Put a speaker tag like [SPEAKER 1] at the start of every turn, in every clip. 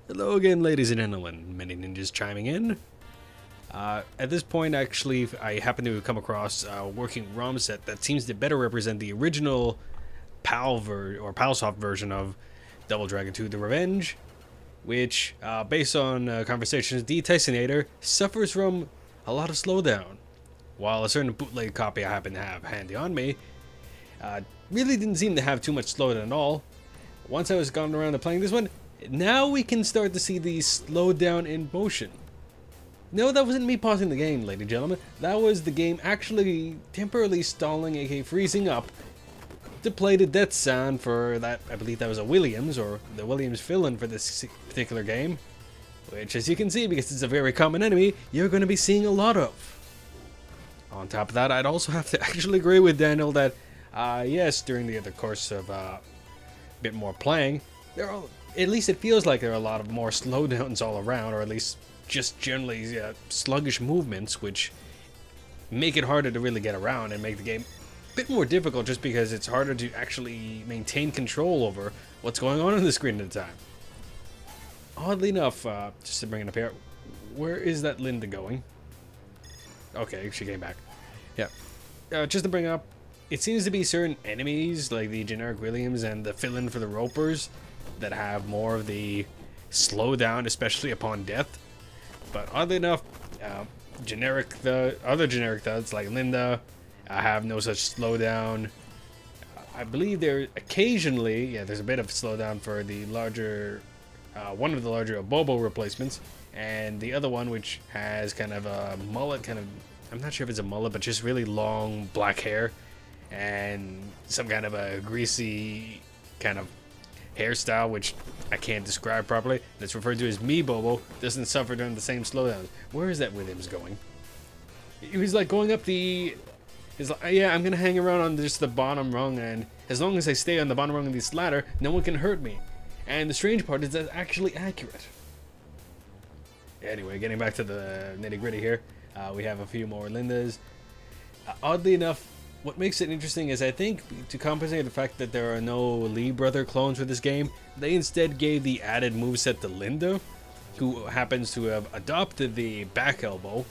[SPEAKER 1] Hello again, ladies and gentlemen. ManyNinjas chiming in. At this point, actually, I happen to come across a working ROM set that seems to better represent the original PALSoft version of Double Dragon 2: The Revenge, which, based on conversations with the Tysonator, suffers from a lot of slowdown. While a certain bootleg copy I happen to have handy on me really didn't seem to have too much slowdown at all. Once I was gone around to playing this one, now we can start to see the slowdown in motion. No, that wasn't me pausing the game, ladies and gentlemen. That was the game actually temporarily stalling, aka freezing up, to play the death sound for that. I believe that was a Williams, or the Williams fill-in for this particular game. Which, as you can see, because it's a very common enemy, you're going to be seeing a lot of. On top of that, I'd also have to actually agree with Daniel that, yes, during the course of a bit more playing, at least it feels like there are a lot of more slowdowns all around, or at least just generally sluggish movements, which make it harder to really get around and make the game a bit more difficult just because it's harder to actually maintain control over what's going on the screen at the time. Oddly enough, just to bring it up here, where is that Linda going? Okay, she came back. Yeah. Just to bring it up, it seems to be certain enemies, like the generic Williams and the fill-in for the Ropers, that have more of the slowdown, especially upon death. But oddly enough, other generic thuds like Linda have no such slowdown. I believe there occasionally, there's a bit of slowdown for the larger, one of the larger Bobo replacements, and the other one, which has kind of a mullet, I'm not sure if it's a mullet, but just really long black hair and some kind of a greasy kind of hairstyle, which I can't describe properly. That's referred to as Me Bobo. Doesn't suffer during the same slowdowns. Where is that Williams going? He was like going up the... He's like, yeah, I'm gonna hang around on just the bottom rung, and as long as I stay on the bottom rung of this ladder, no one can hurt me. And the strange part is that's actually accurate. Anyway, getting back to the nitty-gritty here, we have a few more Lindas. Oddly enough, what makes it interesting is I think to compensate the fact that there are no Lee brother clones for this game, they instead gave the added moveset to Linda, who happens to have adopted the back elbow,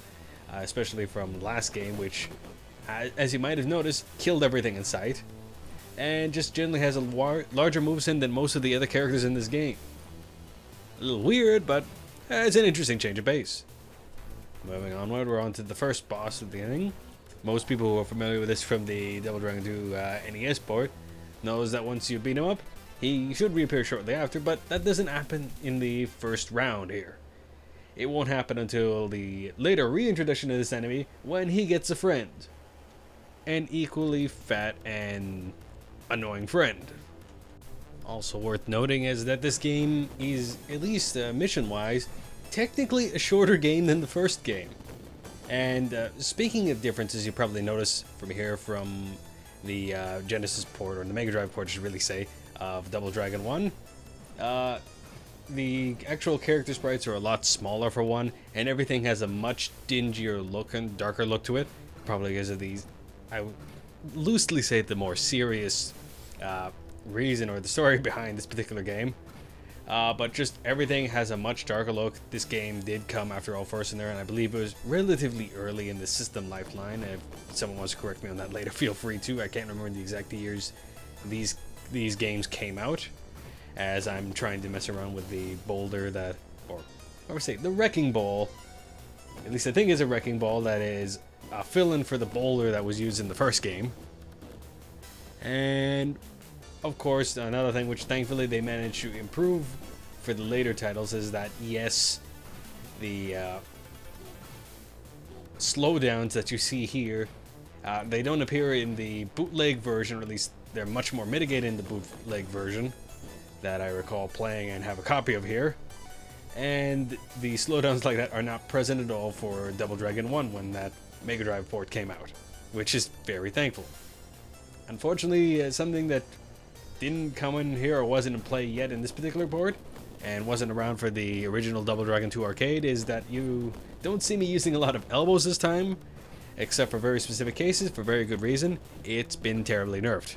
[SPEAKER 1] especially from last game, which, as you might have noticed, killed everything in sight, and just generally has a larger moveset than most of the other characters in this game. A little weird, but it's an interesting change of pace. Moving onward, we're on to the first boss of the beginning. Most people who are familiar with this from the Double Dragon 2 NES port knows that once you beat him up, he should reappear shortly after, but that doesn't happen in the first round here. It won't happen until the later reintroduction of this enemy, when he gets a friend. An equally fat and annoying friend. Also worth noting is that this game is, at least mission-wise, technically a shorter game than the first game. And speaking of differences, you probably notice from here, from the Genesis port, or the Mega Drive port, I should really say, of Double Dragon 1. The actual character sprites are a lot smaller for one, and everything has a much dingier look and darker look to it. Probably because of these, I would loosely say, the more serious reason or the story behind this particular game. But just everything has a much darker look. This game did come after all first in there, and I believe it was relatively early in the system lifeline. If someone wants to correct me on that later, feel free to. I can't remember the exact years these games came out, as I'm trying to mess around with the boulder that, or I would say the wrecking ball. At least I think it's a wrecking ball that is a fill-in for the boulder that was used in the first game. And of course, another thing which thankfully they managed to improve for the later titles is that, yes, the slowdowns that you see here, they don't appear in the bootleg version, or at least they're much more mitigated in the bootleg version that I recall playing and have a copy of here. And the slowdowns like that are not present at all for Double Dragon 1 when that Mega Drive port came out, which is very thankful. Unfortunately, something that didn't come in here or wasn't in play yet in this particular port, and wasn't around for the original Double Dragon 2 arcade, is that you don't see me using a lot of elbows this time, except for very specific cases, for very good reason. It's been terribly nerfed.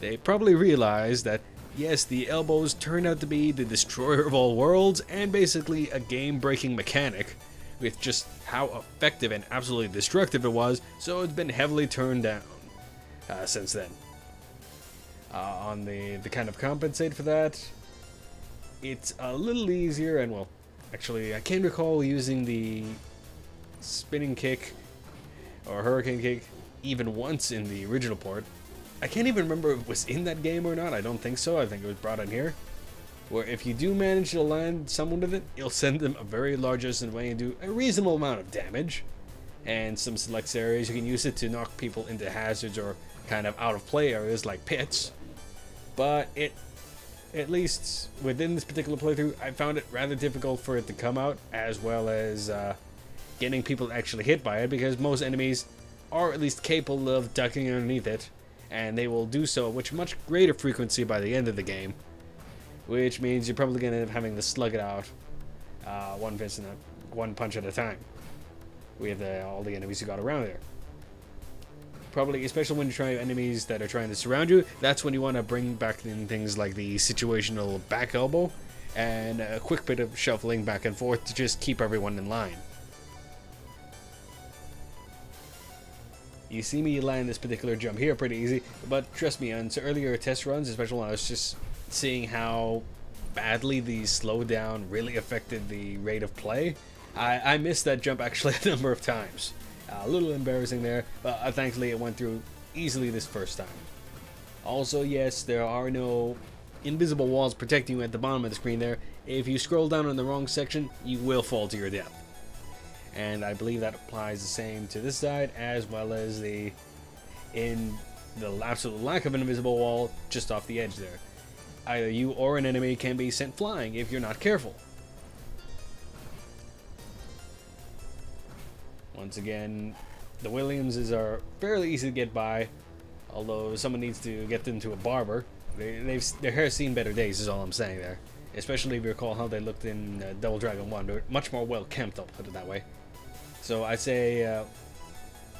[SPEAKER 1] They probably realized that Yes, the elbows turned out to be the destroyer of all worlds and basically a game-breaking mechanic with just how effective and absolutely destructive it was, so it's been heavily turned down since then. On the kind of compensate for that, it's a little easier, and well, actually I can't recall using the spinning kick or hurricane kick even once in the original port. I can't even remember if it was in that game or not. I don't think so. I think it was brought in here, where if you do manage to land someone with it, you'll send them a very large distance away and do a reasonable amount of damage. And some select areas you can use it to knock people into hazards or kind of out of play areas like pits. But it, at least within this particular playthrough, I found it rather difficult for it to come out, as well as getting people actually hit by it, because most enemies are at least capable of ducking underneath it, and they will do so with much greater frequency by the end of the game, which means you're probably going to end up having to slug it out one punch at a time with all the enemies you got around there. Probably, especially when you try enemies that are trying to surround you, that's when you want to bring back in things like the situational back elbow and a quick bit of shuffling back and forth to just keep everyone in line. You see me land this particular jump here pretty easy, but trust me, on earlier test runs, especially when I was just seeing how badly the slowdown really affected the rate of play, I missed that jump actually a number of times. A little embarrassing there, but thankfully it went through easily this first time. Also, yes, there are no invisible walls protecting you at the bottom of the screen there. If you scroll down in the wrong section, you will fall to your death. And I believe that applies the same to this side, as well as the absolute lack of an invisible wall just off the edge there. Either you or an enemy can be sent flying if you're not careful. Once again, the Williamses are fairly easy to get by, although someone needs to get them to a barber. Their hair's seen better days is all I'm saying there. Especially if you recall how they looked in Double Dragon 1. They're much more well kempt, I'll put it that way. So I'd say,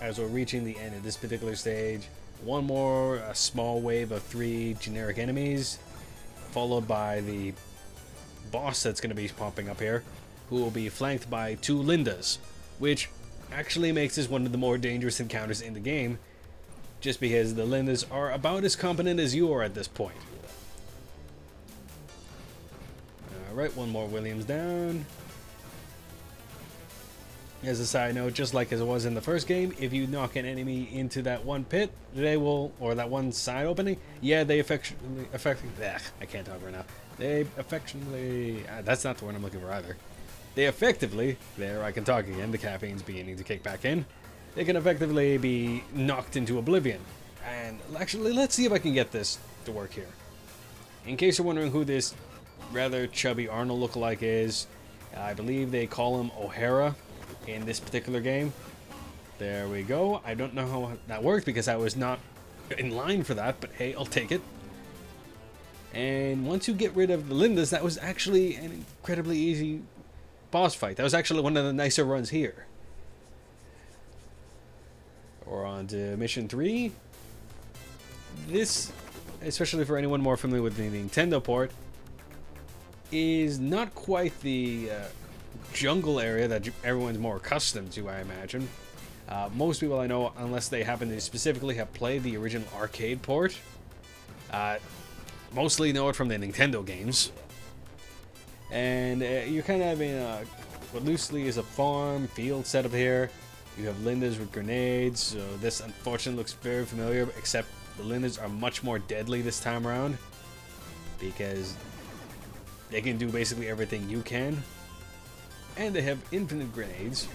[SPEAKER 1] as we're reaching the end of this particular stage, one more small wave of 3 generic enemies, followed by the boss that's going to be popping up here, who will be flanked by 2 Lindas, which actually makes this one of the more dangerous encounters in the game, just because the Lindas are about as competent as you are at this point. Alright, one more Williams down. As a side note, just like as it was in the first game, if you knock an enemy into that one pit, they will, or that one side opening, yeah, they affectionately, I can't talk right now. They affectionately, that's not the word I'm looking for either. They effectively, there I can talk again, the caffeine's beginning to kick back in. They can effectively be knocked into oblivion. And actually, let's see if I can get this to work here. In case you're wondering who this rather chubby Arnold lookalike is, I believe they call him O'Hara in this particular game. There we go. I don't know how that worked because I was not in line for that, but hey, I'll take it. And once you get rid of the Lindas, that was actually an incredibly easy boss fight. That was actually one of the nicer runs here. We're on to mission 3. This, especially for anyone more familiar with the Nintendo port, is not quite the jungle area that everyone's more accustomed to, I imagine. Most people I know, unless they happen to specifically have played the original arcade port, mostly know it from the Nintendo games. And you're kind of in what loosely is a farm field setup here. You have Lindas with grenades, so this unfortunately looks very familiar, except the Lindas are much more deadly this time around, because they can do basically everything you can. And they have infinite grenades.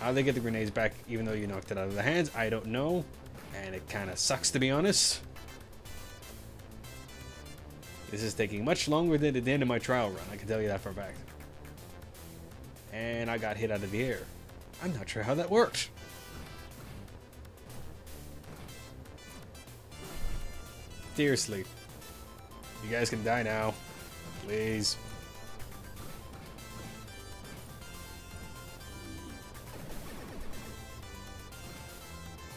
[SPEAKER 1] How they get the grenades back even though you knocked it out of their hands, I don't know. And it kind of sucks, to be honest. This is taking much longer than the end of my trial run, I can tell you that for a fact. And I got hit out of the air. I'm not sure how that worked. Seriously. You guys can die now. Please.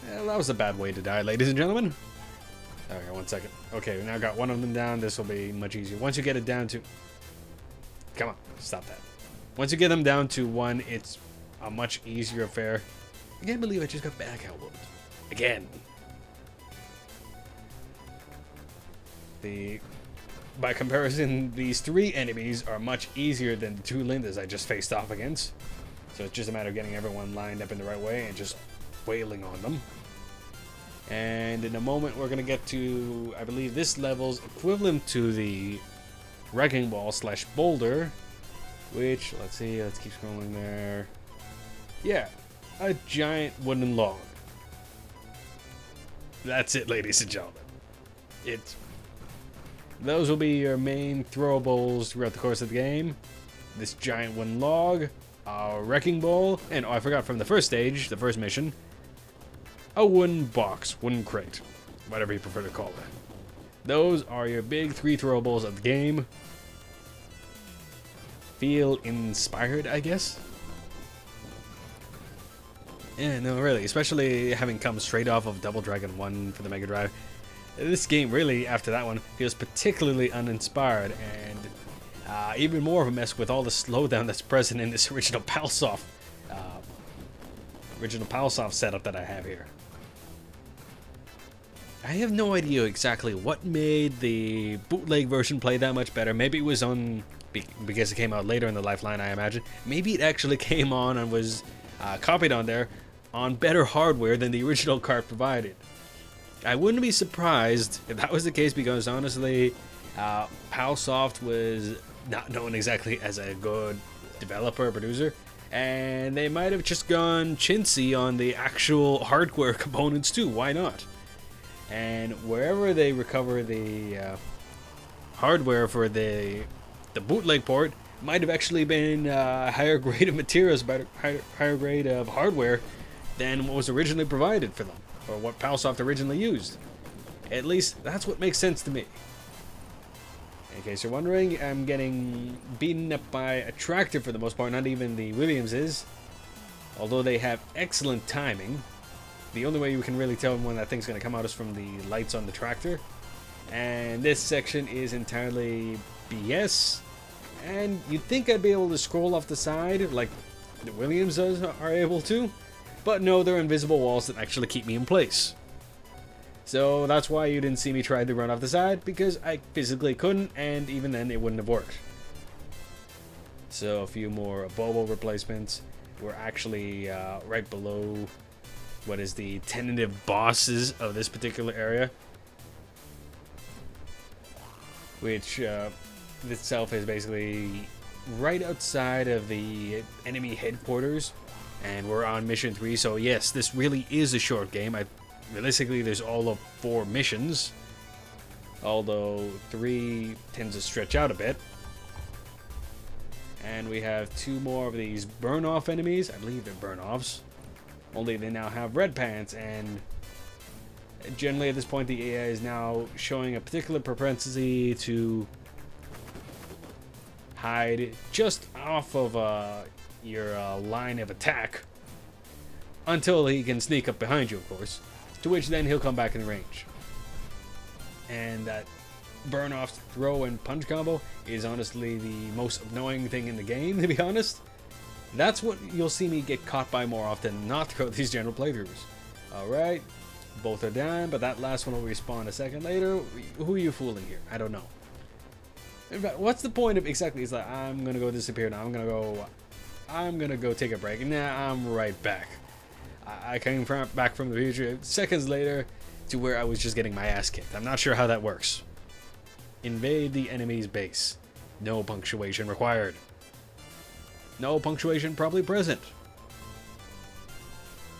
[SPEAKER 1] Well, that was a bad way to die, ladies and gentlemen. Okay, 1 second. Okay, we now got one of them down. This will be much easier. Once you get it down to... Come on, stop that. Once you get them down to 1, it's a much easier affair. I can't believe I just got back elbowed. Again. By comparison, these 3 enemies are much easier than the 2 Lindas I just faced off against. So it's just a matter of getting everyone lined up in the right way and just wailing on them. And in a moment, we're going to get to, I believe, this level's equivalent to the Wrecking Ball / Boulder, which, let's see, let's keep scrolling there. Yeah, a giant wooden log. That's it, ladies and gentlemen. Those will be your main throwables throughout the course of the game. This giant wooden log, a wrecking ball, and oh, I forgot from the first stage, the first mission, a wooden box, wooden crate, whatever you prefer to call it. Those are your big 3 throwables of the game. Feel inspired, I guess? Yeah, no, really, especially having come straight off of Double Dragon 1 for the Mega Drive. This game really, after that one, feels particularly uninspired and even more of a mess with all the slowdown that's present in this original PALSoft setup that I have here. I have no idea exactly what made the bootleg version play that much better. Maybe it was on, because it came out later in the Lifeline, I imagine. Maybe it actually came on and was copied on there on better hardware than the original cart provided. I wouldn't be surprised if that was the case, because honestly, PALSoft was not known exactly as a good developer or producer, and they might have just gone chintzy on the actual hardware components too. Why not? And wherever they recover the hardware for the bootleg port, might have actually been higher grade of materials, higher grade of hardware than what was originally provided for them, or what PALSoft originally used. At least, that's what makes sense to me. In case you're wondering, I'm getting beaten up by a tractor for the most part, not even the Williamses. Although they have excellent timing. The only way you can really tell when that thing's going to come out is from the lights on the tractor. And this section is entirely BS. And you'd think I'd be able to scroll off the side like the Williamses are able to. But no, they're invisible walls that actually keep me in place. So that's why you didn't see me try to run off the side, because I physically couldn't, and even then it wouldn't have worked. So a few more Bobo replacements. We're actually right below what is the tentative bosses of this particular area, which itself is basically right outside of the enemy headquarters, and we're on mission 3. So yes, this really is a short game. Realistically, there's all of 4 missions, although 3 tends to stretch out a bit. And we have 2 more of these burn-off enemies. I believe they're burn-offs, only they now have red pants, and generally at this point the AI is now showing a particular propensity to hide just off of your line of attack until he can sneak up behind you, of course, to which then he'll come back in range. And that burn off throw and punch combo is honestly the most annoying thing in the game, to be honest. That's what you'll see me get caught by more often, not throughout these general playthroughs. Alright, both are down, but that last one will respawn a second later. Who are you fooling here? I don't know. In fact, what's the point of exactly? It's like, I'm gonna go disappear now, I'm gonna go take a break, and now I'm right back. I came back from the future seconds later to where I was just getting my ass kicked. I'm not sure how that works. Invade the enemy's base. No punctuation required. No punctuation probably present.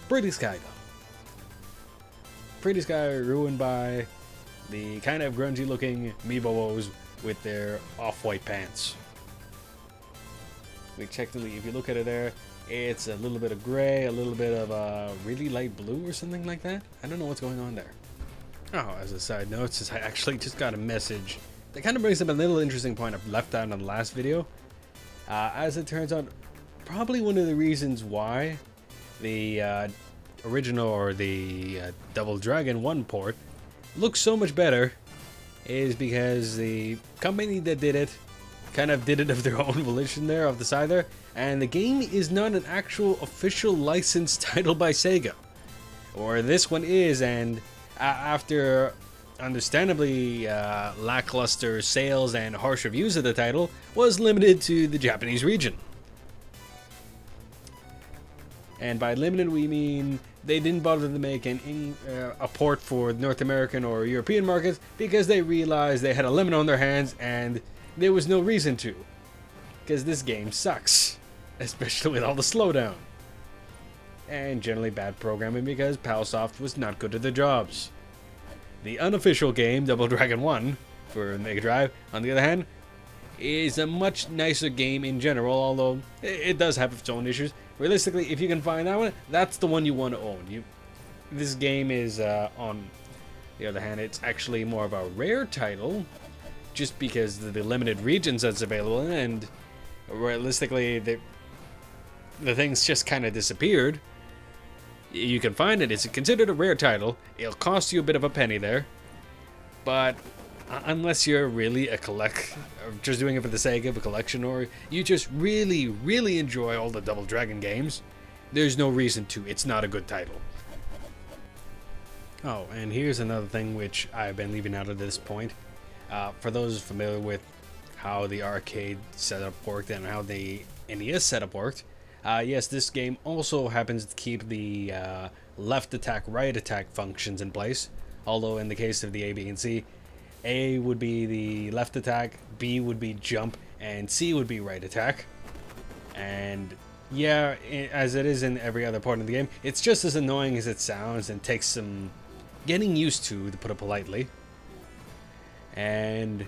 [SPEAKER 1] Pretty sky though. Pretty sky ruined by the kind of grungy looking Meebobos with their off-white pants. We checked the lead. If you look at it there, it's a little bit of gray, a little bit of really light blue or something like that. I don't know what's going on there. Oh, as a side note, since I actually just got a message that kind of brings up a little interesting point I've left out in the last video. As it turns out, probably one of the reasons why the original or the Double Dragon 1 port looks so much better is because the company that did it kind of did it of their own volition there, of the side there, and the game is not an actual official licensed title by Sega. Or this one is, and after understandably lackluster sales and harsh reviews of the title, was limited to the Japanese region. And by limited we mean they didn't bother to make a port for North American or European markets because they realized they had a limit on their hands and there was no reason to. Because this game sucks. Especially with all the slowdown. And generally bad programming because Palsoft was not good at their jobs. The unofficial game, Double Dragon 1, for Mega Drive, on the other hand, is a much nicer game in general, although it does have its own issues. Realistically, if you can find that one, that's the one you want to own. This game is, on the other hand, it's actually more of a rare title, just because of the limited regions that's available in, and realistically, the thing's just kind of disappeared. You can find it. It's considered a rare title. It'll cost you a bit of a penny there, but unless you're really a just doing it for the sake of a collection, or you just really enjoy all the Double Dragon games, there's no reason to. It's not a good title. Oh, and here's another thing which I've been leaving out at this point. For those familiar with how the arcade setup worked and how the NES setup worked, yes, this game also happens to keep the left attack, right attack functions in place. Although in the case of the A, B, and C, A would be the left attack, B would be jump, and C would be right attack. And yeah, as it is in every other part of the game, it's just as annoying as it sounds and takes some getting used to put it politely. And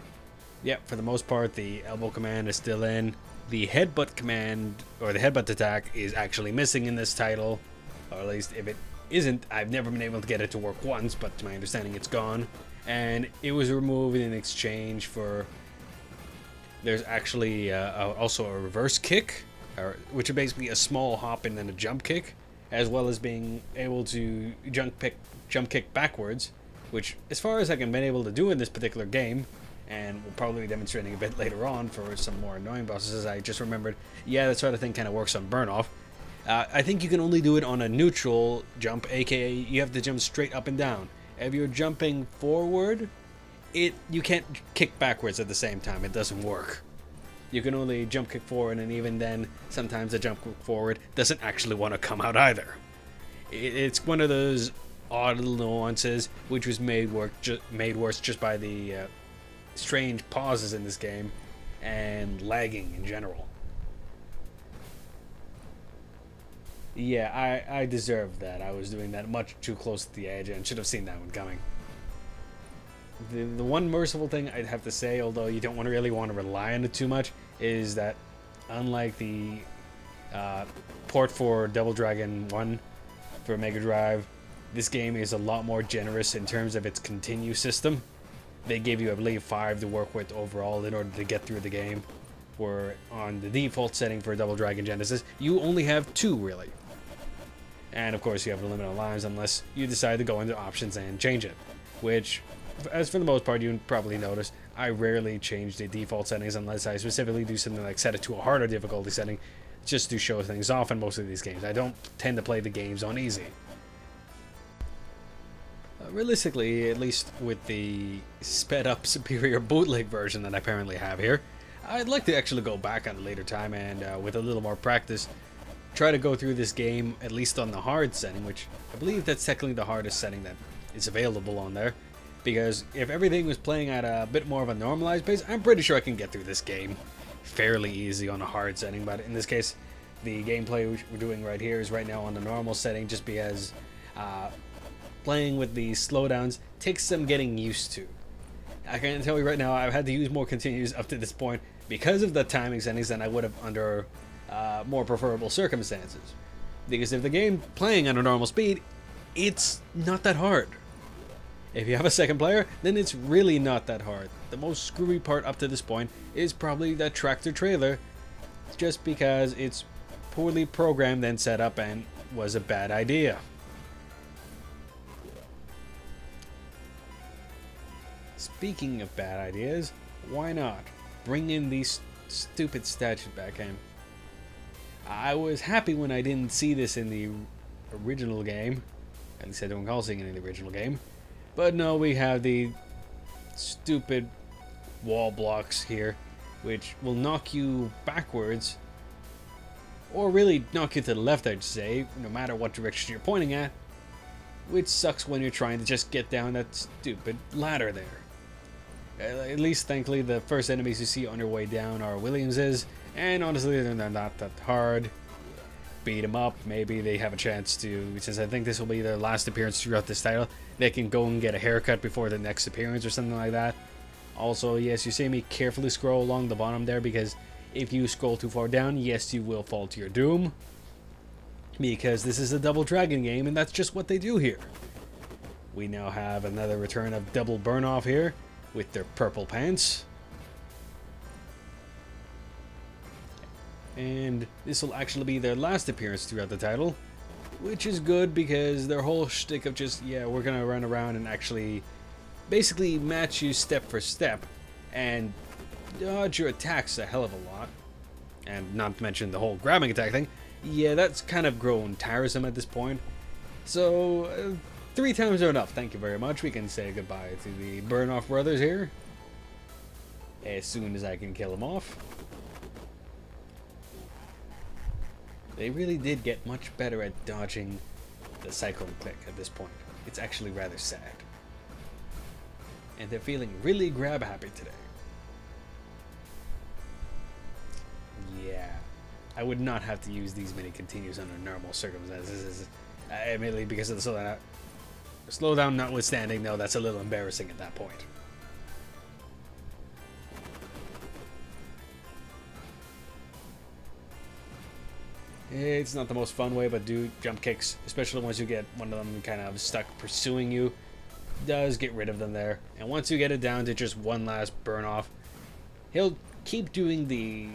[SPEAKER 1] yeah, for the most part, the elbow command is still in. The headbutt command, or the headbutt attack, is actually missing in this title. Or at least if it isn't, I've never been able to get it to work once, but to my understanding it's gone. And it was removed in exchange for... There's actually also a reverse kick, which is basically a small hop and then a jump kick, as well as being able to jump kick backwards, which, as far as I can been able to do in this particular game, and we'll probably be demonstrating a bit later on for some more annoying bosses, I just remembered, yeah, that sort of thing kind of works on burn-off. I think you can only do it on a neutral jump, aka you have to jump straight up and down. If you're jumping forward, you can't kick backwards at the same time. It doesn't work. You can only jump kick forward, and even then, sometimes the jump kick forward doesn't actually want to come out either. It's one of those odd little nuances which was made worse just by the strange pauses in this game and lagging in general. Yeah, I deserved that. I was doing that much too close to the edge and should have seen that one coming. The one merciful thing I'd have to say, although you don't really want to rely on it too much, is that unlike the port for Double Dragon 1 for Mega Drive, this game is a lot more generous in terms of its continue system. They gave you, I believe, 5 to work with overall in order to get through the game. Where on the default setting for Double Dragon Genesis, you only have 2 really. And of course you have a limit on lives unless you decide to go into options and change it. Which, as for the most part, you probably notice, I rarely change the default settings unless I specifically do something like set it to a harder difficulty setting just to show things off in most of these games. I don't tend to play the games on easy. Realistically, at least with the sped up superior bootleg version that I apparently have here, I'd like to actually go back at a later time and with a little more practice try to go through this game at least on the hard setting, which I believe that's technically the hardest setting that is available on there, because if everything was playing at a bit more of a normalized pace, I'm pretty sure I can get through this game fairly easy on a hard setting. But in this case, the gameplay we're doing right here is right now on the normal setting, just because playing with the slowdowns takes some getting used to. I can tell you right now, I've had to use more continues up to this point because of the timing settings than I would have under more preferable circumstances. Because if the game playing at a normal speed, it's not that hard. If you have a second player, then it's really not that hard. The most screwy part up to this point is probably that tractor trailer, just because it's poorly programmed and set up and was a bad idea. speaking of bad ideas, why not bring in these stupid statues back in? I was happy when I didn't see this in the original game. At least I don't recall seeing it in the original game. But no, we have the stupid wall blocks here, which will knock you backwards, or really knock you to the left, I'd say, no matter what direction you're pointing at, which sucks when you're trying to just get down that stupid ladder there. At least, thankfully, the first enemies you see on your way down are Williamses, and honestly, they're not that hard. Beat them up, maybe they have a chance to, since I think this will be their last appearance throughout this title, they can go and get a haircut before the next appearance or something like that. Also, yes, you see me carefully scroll along the bottom there, because if you scroll too far down, yes, you will fall to your doom. Because this is a Double Dragon game, and that's just what they do here. We now have another return of Double Burnoff here, with their purple pants. And this will actually be their last appearance throughout the title, which is good because their whole shtick of just, yeah, we're gonna run around and actually basically match you step for step and dodge your attacks a hell of a lot. And not to mention the whole grabbing attack thing. Yeah, that's kind of grown tiresome at this point. So, 3 times are enough. Thank you very much. We can say goodbye to the Burnoff brothers here as soon as I can kill them off. They really did get much better at dodging the cyclone click at this point. It's actually rather sad. And they're feeling really grab happy today. Yeah, I would not have to use these many continues under normal circumstances. Admittedly, because of the slowdown notwithstanding, no, that's a little embarrassing at that point. It's not the most fun way, but do jump kicks, especially once you get one of them kind of stuck pursuing you, does get rid of them there. And once you get it down to just one last burn off, he'll keep doing the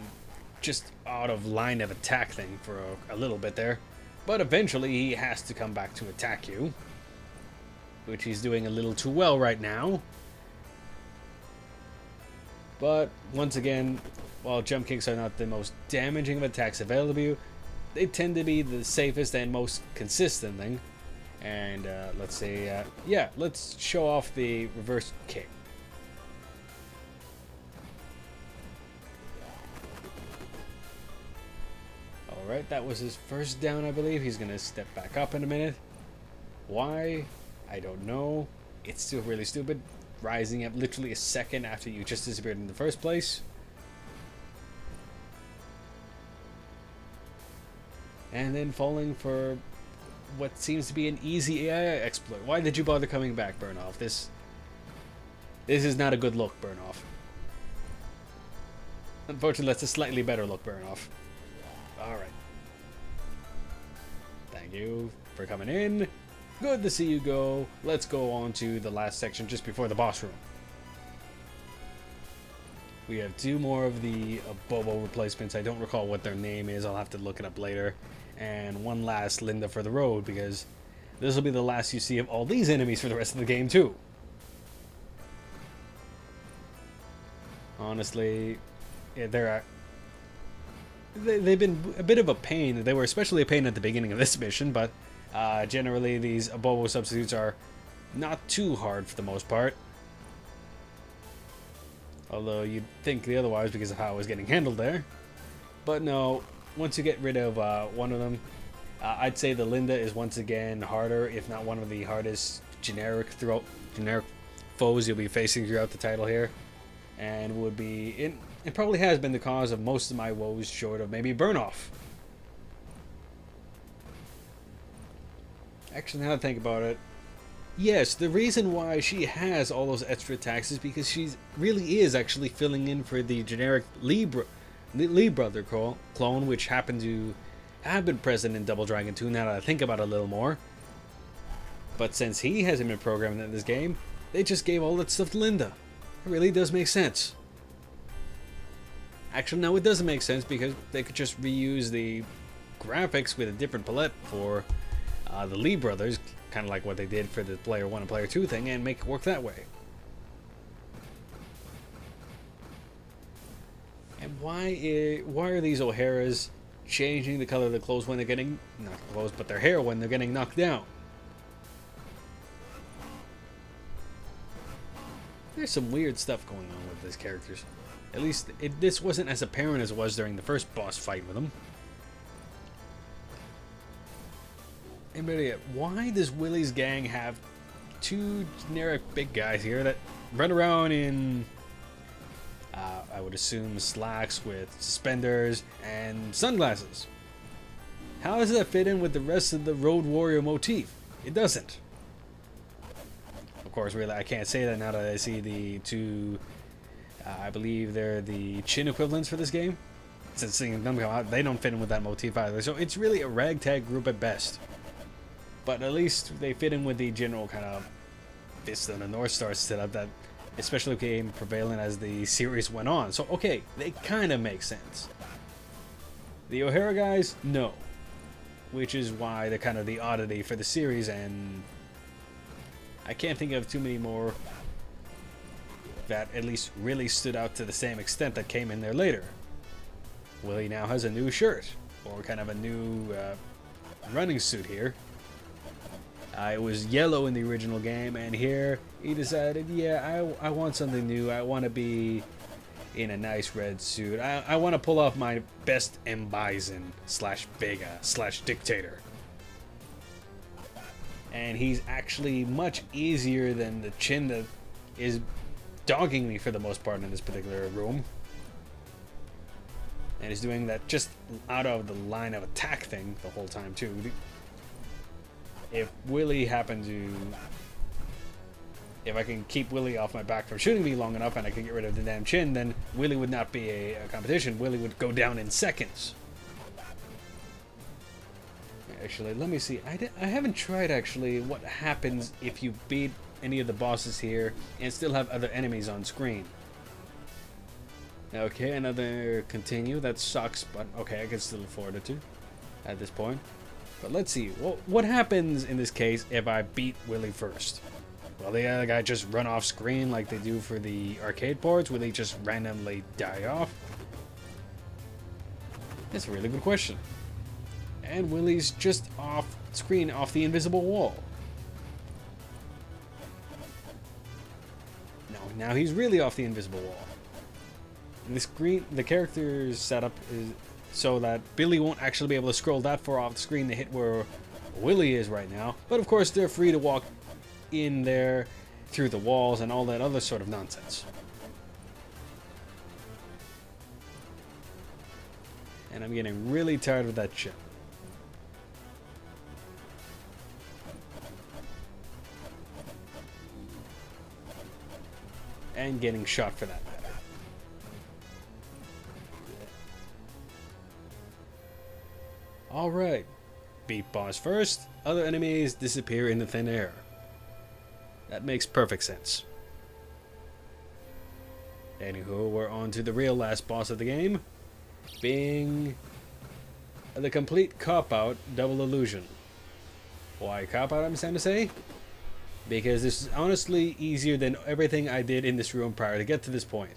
[SPEAKER 1] just out of line of attack thing for a little bit there, but eventually he has to come back to attack you, which he's doing a little too well right now. But once again, while jump kicks are not the most damaging of attacks available to you, they tend to be the safest and most consistent thing. And let's say, yeah, let's show off the reverse kick. Alright, that was his first down, I believe. He's going to step back up in a minute. Why? I don't know. It's still really stupid. Rising up literally a second after you just disappeared in the first place. And then falling for what seems to be an easy AI exploit. Why did you bother coming back, Burnoff? This is not a good look, Burnoff. Unfortunately, that's a slightly better look, Burnoff. Alright. Thank you for coming in. Good to see you go. Let's go on to the last section just before the boss room. We have 2 more of the Bobo replacements. I don't recall what their name is. I'll have to look it up later. And one last Linda for the road, because this will be the last you see of all these enemies for the rest of the game too. Honestly, yeah, they've been a bit of a pain. They were especially a pain at the beginning of this mission, but generally these Bobo substitutes are not too hard for the most part. Although you'd think the otherwise because of how it was getting handled there. But no, once you get rid of one of them, I'd say the Linda is once again harder, if not one of the hardest generic foes you'll be facing throughout the title here. And would be, it probably has been the cause of most of my woes, short of maybe Burnoff. Actually, now that I think about it, yes, the reason why she has all those extra attacks is because she really is actually filling in for the generic Lee Brother clone, which happened to have been present in Double Dragon 2 now that I think about it a little more. But since he hasn't been programmed in this game, they just gave all that stuff to Linda. It really does make sense. Actually, no, it doesn't make sense because they could just reuse the graphics with a different palette for the Lee brothers, kind of like what they did for the Player 1 and Player 2 thing, and make it work that way. why are these O'Haras changing the color of the clothes when they're getting, not clothes, but their hair when they're getting knocked down? There's some weird stuff going on with these characters. At least this wasn't as apparent as it was during the first boss fight with them. And better yet, why does Willie's gang have two generic big guys here that run around in, I would assume, slacks with suspenders and sunglasses? How does that fit in with the rest of the Road Warrior motif? It doesn't. Of course, really, I can't say that now that I see the two, I believe they're the chin equivalents for this game. Since seeing them come out, they don't fit in with that motif either. So it's really a ragtag group at best. But at least they fit in with the general kind of Fist and the North Star setup that especially became prevalent as the series went on. So, okay, they kind of make sense. The O'Hara guys, no. Which is why they're kind of the oddity for the series, and I can't think of too many more that at least really stood out to the same extent that came in there later. Willie now has a new shirt, or kind of a new running suit here. It was yellow in the original game, and here he decided, yeah, I want something new. I want to be in a nice red suit. I want to pull off my best M. Bison slash Vega slash Dictator. And he's actually much easier than the chin that is dogging me for the most part in this particular room. And he's doing that just out of the line of attack thing the whole time too. If Willie happened to... If I can keep Willie off my back from shooting me long enough and I can get rid of the damn chin, then Willie would not be a competition. Willie would go down in seconds. Actually, let me see. I haven't tried, actually, what happens if you beat any of the bosses here and still have other enemies on screen. Okay, another continue. That sucks, but okay, I can still afford it to at this point. But let's see. What happens in this case if I beat Willie first? Will the other guy just run off screen like they do for the arcade ports? Will he just randomly die off? That's a really good question. And Willie's just off screen, off the invisible wall. No, now he's really off the invisible wall. And the character's setup is so that Billy won't actually be able to scroll that far off the screen to hit where Willie is right now. But of course, they're free to walk in there through the walls and all that other sort of nonsense. And I'm getting really tired of that shit. And getting shot for that matter. Alright. Beat boss first, other enemies disappear into thin air. That makes perfect sense. Anywho, we're on to the real last boss of the game, being the complete cop-out double illusion. Why cop-out, I'm trying to say? Because this is honestly easier than everything I did in this room prior to get to this point.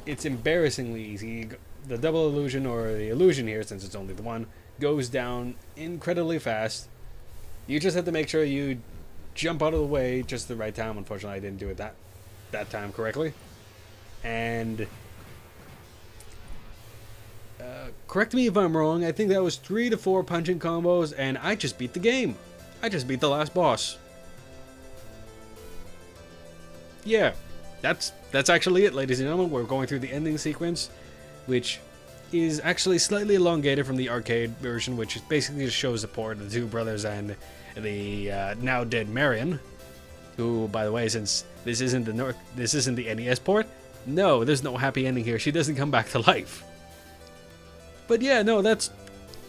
[SPEAKER 1] It's embarrassingly easy. The double illusion, or the illusion here, since it's only the one, goes down incredibly fast. You just have to make sure you jump out of the way just the right time. Unfortunately, I didn't do it that time correctly. And correct me if I'm wrong, I think that was 3 to 4 punching combos, and I just beat the game. I just beat the last boss. Yeah, that's actually it, ladies and gentlemen. We're going through the ending sequence, which is actually slightly elongated from the arcade version, which basically just shows the port of the two brothers and the now dead Marion, who, by the way, since this isn't the NES port, no, there's no happy ending here. She doesn't come back to life. But yeah, no, that's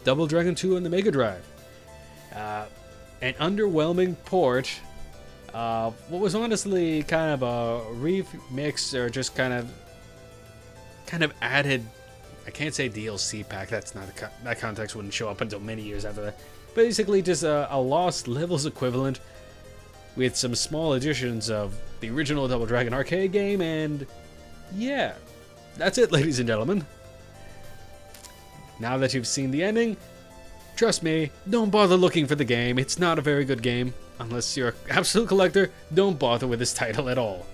[SPEAKER 1] Double Dragon 2 on the Mega Drive. An underwhelming port. What was honestly kind of a remix, or just kind of added. I can't say DLC pack. That's not that context wouldn't show up until many years after that. Basically, just a lost levels equivalent with some small additions of the original Double Dragon arcade game, and yeah, that's it, ladies and gentlemen. Now that you've seen the ending, trust me, don't bother looking for the game. It's not a very good game. Unless you're an absolute collector, don't bother with this title at all.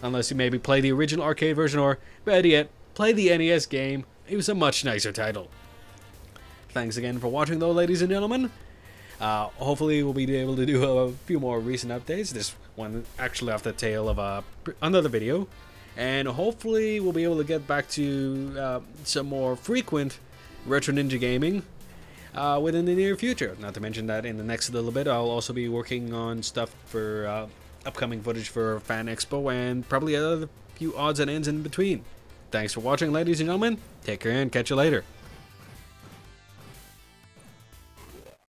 [SPEAKER 1] Unless you maybe play the original arcade version, or, better yet, play the NES game. It was a much nicer title. Thanks again for watching, though, ladies and gentlemen. Hopefully we'll be able to do a few more recent updates. This one actually off the tail of another video. And hopefully we'll be able to get back to some more frequent Retro Ninja gaming within the near future. Not to mention that in the next little bit I'll also be working on stuff for upcoming footage for Fan Expo and probably other few odds and ends in between. Thanks for watching, ladies and gentlemen. Take care and catch you later.